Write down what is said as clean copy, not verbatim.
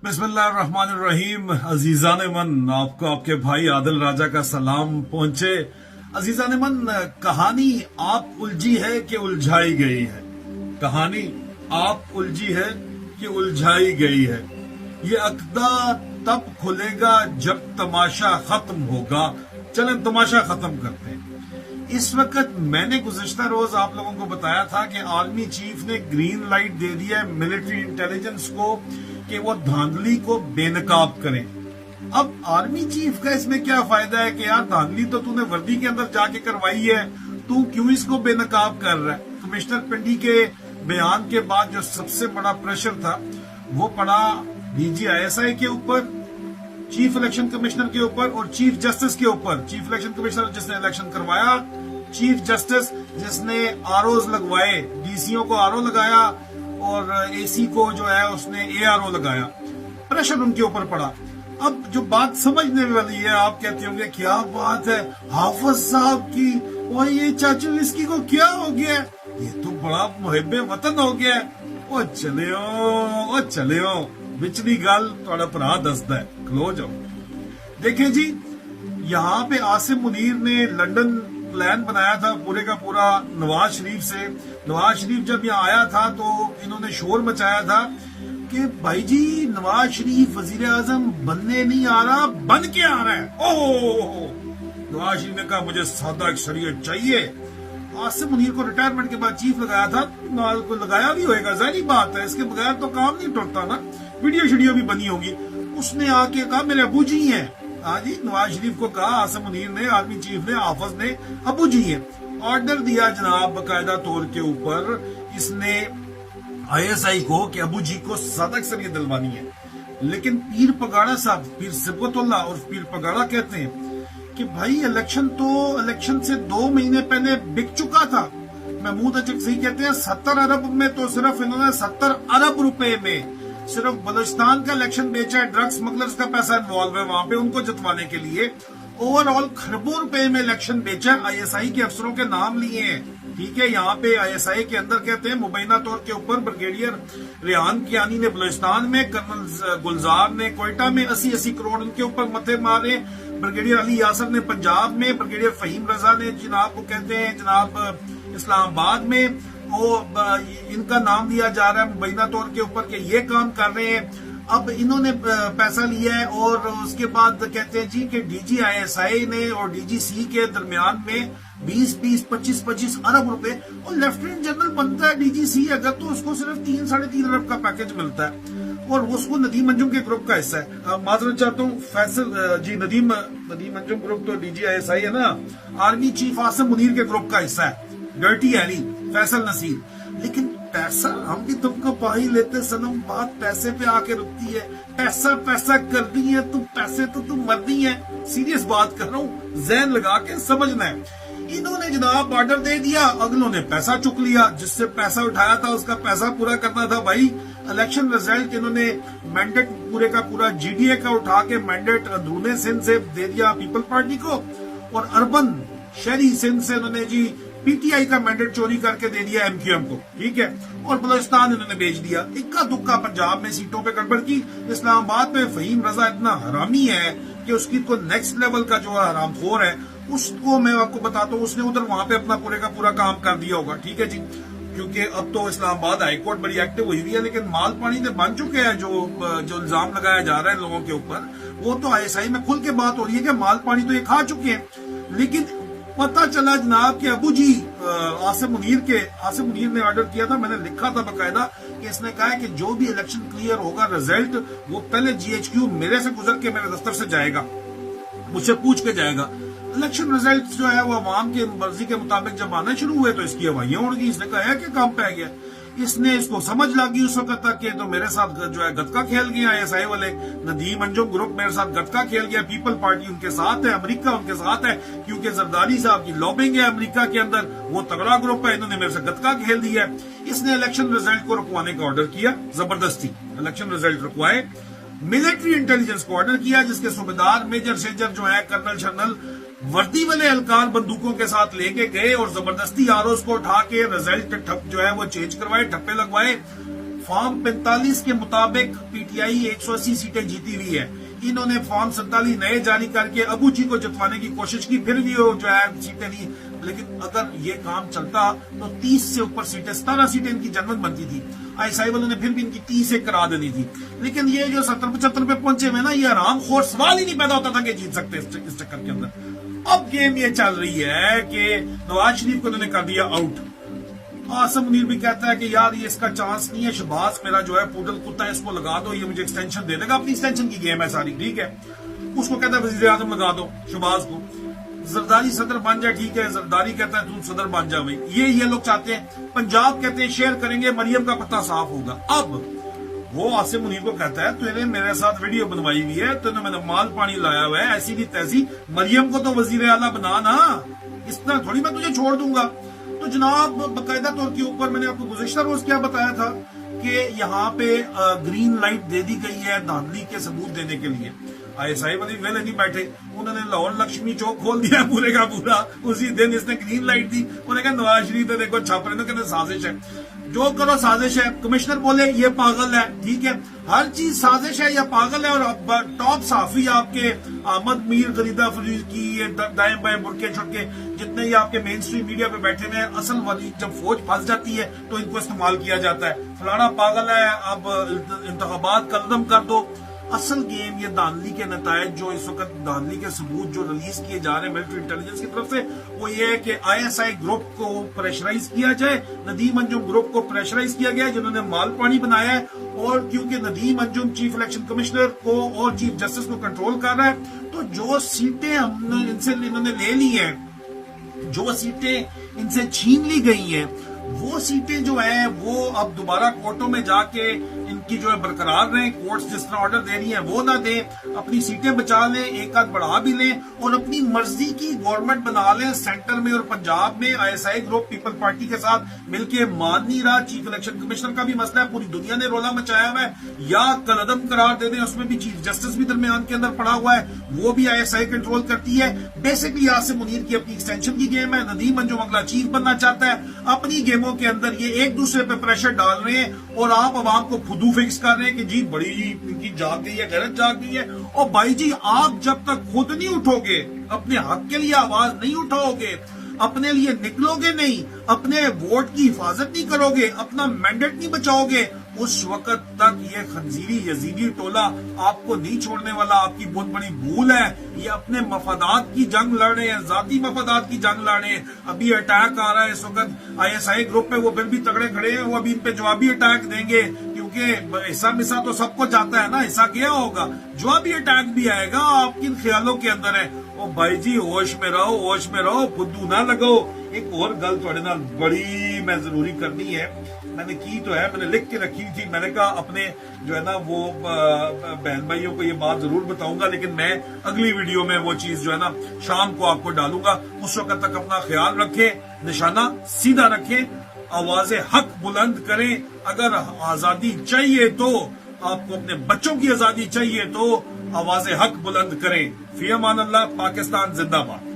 बिस्मिल्लाहिर्रहमानिर्रहीम। अजीजान मन, आपको आपके भाई आदिल राजा का सलाम पहुंचे। अजीजान मन, कहानी आप उलझी है कि उलझाई गई है। कहानी आप उलझी है कि उलझाई गई है। ये अक़दा तब खुलेगा जब तमाशा खत्म होगा। चलें तमाशा खत्म करते हैं। इस वक्त मैंने गुज़िश्ता रोज आप लोगों को बताया था कि आर्मी चीफ ने ग्रीन लाइट दे दिया है मिलिट्री इंटेलिजेंस को कि वो धांधली को बेनकाब करें। अब आर्मी चीफ का इसमें क्या फायदा है कि यार धांधली तो तूने वर्दी के अंदर जाके करवाई है, तू क्यों इसको बेनकाब कर रहा है। कमिश्नर पिंडी के बयान के बाद जो सबसे बड़ा प्रेशर था वो पड़ा DGISI के ऊपर, चीफ इलेक्शन कमिश्नर के ऊपर और चीफ जस्टिस के ऊपर। चीफ इलेक्शन कमिश्नर जिसने इलेक्शन करवाया, चीफ जस्टिस जिसने ROs लगवाए, DCO को RO लगाया और AC को जो है उसने ARO लगाया। प्रेशर उनके ऊपर पड़ा। अब जो बात समझने वाली है, आप कहते होंगे क्या बात है हाफिज साहब की, और ये चाचू इसकी को क्या हो गया, ये तो बड़ा मुहिब्बे वतन हो गया। ओ चले हो विचली गल थोड़ा भरा दसदा है, खलो जाओ। देखें जी, यहाँ पे आसिम मुनीर ने लंदन प्लान बनाया था पूरे का पूरा नवाज शरीफ से। नवाज शरीफ जब यहाँ आया था तो इन्होंने शोर मचाया था कि भाई जी नवाज शरीफ वजीर आजम बनने नहीं आ रहा, बन के आ रहा है। ओह, नवाज शरीफ ने कहा मुझे सादा अक्सरियत चाहिए। आसिम मुनीर को रिटायरमेंट के बाद चीफ लगाया था, को लगाया भी होगा, जाहिर बात है, इसके बगैर तो काम नहीं टूटता ना। वीडियो भी बनी होगी। उसने आके कहा मेरे अबू जी हैं। हाँ जी, नवाज शरीफ को कहा आसिम मुनीर ने, आर्मी चीफ ने, हाफिज ने, अबू जी हैं। ऑर्डर दिया जनाब बकायदा तौर के ऊपर इसने ISI को कि अबू जी को सादा अक्सरियत दिलवानी है। लेकिन पीर पगाड़ा साहब, पीर सिबगतुल्लाह और पीर पगाड़ा कहते हैं कि भाई इलेक्शन से 2 महीने पहले बिक चुका था। महमूद अचकज़ई कहते हैं 70 अरब में तो सिर्फ इन्होंने 70 अरब रुपए में सिर्फ बलूचिस्तान का इलेक्शन बेचा है। ड्रग स्मगलर्स का पैसा इन्वॉल्व है वहां पे उनको जितवाने के लिए। ओवरऑल खरबों रुपए में इलेक्शन बेचा है। ISI के अफसरों के नाम लिए हैं, ठीक है। यहाँ पे ISI के अंदर कहते हैं मुबैना तौर के ऊपर ब्रिगेडियर रेहान कियानी ने बलूचिस्तान में, कर्नल गुलजार ने कोयटा में 80-80 करोड़ उनके ऊपर मथे मारे। ब्रिगेडियर अली यासर ने पंजाब में, ब्रिगेडियर फहीम रजा ने जनाब को कहते हैं जनाब इस्लामाबाद में, वो इनका नाम लिया जा रहा है मुबैना तौर के ऊपर कि ये काम कर रहे हैं। अब इन्होंने पैसा लिया है और उसके बाद कहते हैं जी कि DGISI ने और DGC के दरमियान में 20-20, 25-25 अरब रुपए, और लेफ्टिनेंट जनरल बनता है DGC अगर तो उसको सिर्फ 3-3.5 अरब का पैकेज मिलता है और उसको नदीम अंजुम के ग्रुप का हिस्सा है। माजरत चाहता हूँ फैसल जी, नदीम अंजुम ग्रुप तो DGISI है ना। आर्मी चीफ आसिम मुनीर के ग्रुप का हिस्सा है, डर्टी एली, फैसल नसीर। लेकिन पैसा हम भी तुमको पा ही लेते सनम, बात पैसे पे आके रुकती है। पैसा करनी है तुम, पैसे तो तुम मरनी है। सीरियस बात कर रहा हूँ, ज़हन लगा के समझना है। इन्होंने जनाब ऑर्डर दे दिया, अगलों ने पैसा चुक लिया। जिससे पैसा उठाया था उसका पैसा पूरा करना था भाई। इलेक्शन रिजल्ट इन्होंने मैंडेट पूरे का पूरा GDA का उठा के मैंडेट अंदरूनी सिंध से दे दिया पीपल पार्टी को, और अर्बन शहरी सिंध से इन्होंने जी PTI का मैंडेट चोरी करके दे दिया MQM को, ठीक है। और बलूचिस्तान इन्होंने बेच दिया। इक्का दुक्का पंजाब में सीटों पे गड़बड़ की। इस्लामाबाद में फहीम रजा इतना हरामी है कि उसकी तो नेक्स्ट लेवल का जो हरामखोर है, उसको मैं आपको बताता हूँ, उसने उधर वहां पे अपना पूरे का पूरा काम कर दिया होगा, ठीक है जी। क्योंकि अब तो इस्लामाबाद हाईकोर्ट बड़ी एक्टिव हुई हुई है, लेकिन माल पानी तो बन चुके हैं। जो इल्जाम लगाया जा रहा है लोगों के ऊपर, वो तो ISI में खुल के बात हो रही है कि माल पानी तो ये खा चुके हैं। लेकिन पता चला जनाब कि अबू जी आसिम मुनीर ने ऑर्डर किया था, मैंने लिखा था बकायदा कि इसने कहा है कि जो भी इलेक्शन क्लियर होगा रिजल्ट, वो पहले GHQ मेरे से गुजर के मेरे दफ्तर से जाएगा, मुझसे पूछ के जाएगा। इलेक्शन रिजल्ट जो है वो अवाम की मर्जी के मुताबिक जब आना शुरू हुए तो इसकी हवाइयां उड़ गई। इसने कहा है कि काम पे गया। इसने इसको समझ लगी उस वक्त तक कि तो मेरे साथ जो है गतका खेल गया ISI वाले। नदीम अंजुम ग्रुप मेरे साथ गतका खेल गया, पीपल पार्टी उनके साथ है, अमेरिका उनके साथ है, क्योंकि जरदारी साहब की लॉबिंग है अमेरिका के अंदर, वो तगड़ा ग्रुप है, इन्होंने मेरे से गतका खेल दिया है। इसने इलेक्शन रिजल्ट को रुकवाने का ऑर्डर किया, जबरदस्ती इलेक्शन रिजल्ट रुकवाए। मिलिट्री इंटेलिजेंस को ऑर्डर किया, जिसके सूबेदार मेजर शेजर जो है, कर्नल शर्नल वर्दी वाले एहलकार बंदूकों के साथ लेके गए और जबरदस्ती ROs को उठा के रिजल्ट जो है वो चेंज करवाए, ठप्पे लगवाए। फॉर्म 45 के मुताबिक पीटीआई 180 सीटें जीती हुई है। इन्होंने फॉर्म 47 नए जारी करके अबू जी को जितवाने की कोशिश की, फिर भी वो जो है सीटें ली। लेकिन अगर ये काम चलता तो 30 से ऊपर सीटें, 17 सीटें इनकी जनमत बनती थी। आईएसआई वालों ने फिर भी इनकी 30 से करा देनी थी। लेकिन ये जो 70-75 पे पहुंचे हुए ना, ये हरामखोर, सवाल ही नहीं पैदा होता था कि जीत सकते इस चक्कर के अंदर। अब गेम ये चल रही है कि नवाज शरीफ को उन्होंने कर दिया आउट। आसिम मुनीर भी कहता है कि यार ये इसका चांस नहीं है, शहबाज मेरा जो है पूडल कुत्ता है, इसको लगा दो, ये मुझे एक्सटेंशन दे देगा। अपनी एक्सटेंशन की गेम है सारी, ठीक है। उसको कहता है वजीर आजम लगा दो शहबाज को। जरदारी सदर बन जाए, ठीक है, जरदारी कहता है तू सदर बन जा भाई। ये लोग चाहते हैं। पंजाब कहते हैं शेयर करेंगे, मरियम का पत्ता साफ होगा। अब वो आसिम मुनीर को कहता है तूने मेरे साथ वीडियो बनवाई हुई है, तूने मैंने माल पानी लाया हुआ है, ऐसी की तैसी, मरियम को तो वजीर आला बना ना, इस तरह थोड़ी मैं तुझे छोड़ दूंगा। तो जनाब बाकायदा तौर के ऊपर मैंने आपको गुज़िश्ता रोज क्या बताया था कि यहाँ पे ग्रीन लाइट दे दी गई है धांधली के सबूत देने के लिए। आईएसआई वाले वेले नहीं बैठे, उन्होंने लाहौर लक्ष्मी चौक खोल दिया पूरे का पूरा। उसी दिन इसने ग्रीन लाइट दी। उन्होंने कहा नवाज शरीफ तो देखो छाप रहे, कहते साजिश है, जो करो साजिश है। कमिश्नर बोले ये पागल है, ठीक है, हर चीज साजिश है या पागल है। और टॉप साफी आपके अहमद मीर गरीदा फरीद की, ये दाएं बाएं बुरके छुटके जितने ही आपके मेन स्ट्रीम मीडिया पे बैठे हुए हैं, असल वाली जब फौज फंस जाती है तो इनको इस्तेमाल किया जाता है। फलाना पागल है, अब इंतखाबात कदम कर दो। असल गेम ये धांधली के नतायज जो इस वक्त धांधली के सबूत जो रिलीज किए जा रहे हैं मिलिट्री इंटेलिजेंस की तरफ से, वो ये है कि आईएसआई ग्रुप को प्रेशराइज किया जाए, नदीम अंजुम ग्रुप को प्रेशराइज किया गया है जिन्होंने माल पानी बनाया है। और क्योंकि Nadeem Anjum chief election commissioner को और चीफ जस्टिस को कंट्रोल कर रहा है, तो जो सीटें हमने इनसे इन्होंने ले ली है, जो सीटें इनसे छीन ली गई हैं, वो सीटें जो है वो अब दोबारा कोर्टों में जाके इनकी जो है बरकरार रहे। कोर्ट्स जिस तरह ऑर्डर दे रही हैं वो ना दें, अपनी सीटें बचा लें, एक आध बढ़ा भी लें और अपनी मर्जी की गवर्नमेंट बना लें सेंटर में और पंजाब में। आईएसआई ग्रुप पीपल पार्टी के साथ मिलकर मान नहीं रहा। चीफ इलेक्शन कमिश्नर का भी मसला है, पूरी दुनिया ने रोला मचाया हुआ है। या कलअदम करार दे दें, उसमें भी चीफ जस्टिस भी दरमियान के अंदर पड़ा हुआ है, वो भी आईएसआई कंट्रोल करती है। बेसिकली आसिम मुनीर की अपनी एक्सटेंशन की गेम है। नदीम अंजुम अगला चीफ बनना चाहता है। अपनी गेमों के अंदर ये एक दूसरे पे प्रेशर डाल रहे हैं और आप अवाम को खुदू फिक्स कर रहे हैं कि जी बड़ी इनकी जाग गई है, गैरत जाग गई है। और भाई जी आप जब तक खुद नहीं उठोगे, अपने हक के लिए आवाज नहीं उठाओगे, अपने लिए निकलोगे नहीं, अपने वोट की हिफाजत नहीं करोगे, अपना मैंडेट नहीं बचाओगे, उस वक्त तक ये खंजीरी यजीदी टोला आपको नहीं छोड़ने वाला। आपकी बहुत बड़ी भूल है। ये अपने मफादात की जंग लड़ रहे हैं, जाती मफादात की जंग लड़ रहे हैं। अभी अटैक आ रहा है इस वक्त आईएसआई ग्रुप पे, वो फिर भी तगड़े खड़े हैं, वो अभी इन पे जवाबी अटैक देंगे क्योंकि हिस्सा मिसा तो सबको जाता है ना, हिस्सा गया होगा, जवाबी अटैक भी आएगा। आप किन ख्यालों के अंदर है? ओ भाई जी होश में रहो, होश में रहो, फुद्दू ना लगो। एक और गल थोड़े नाल बड़ी मैं जरूरी करनी है, मैंने की तो है, मैंने लिख के रखी थी। मैंने कहा अपने जो है ना वो बहन भाइयों को ये बात जरूर बताऊंगा, लेकिन मैं अगली वीडियो में वो चीज जो है ना शाम को आपको डालूंगा। उस वक्त तक अपना ख्याल रखें, निशाना सीधा रखें, आवाजें हक बुलंद करें। अगर आजादी चाहिए तो, आपको अपने बच्चों की आजादी चाहिए तो आवाजें हक बुलंद करें। फी अमान अल्लाह। पाकिस्तान जिंदाबाद।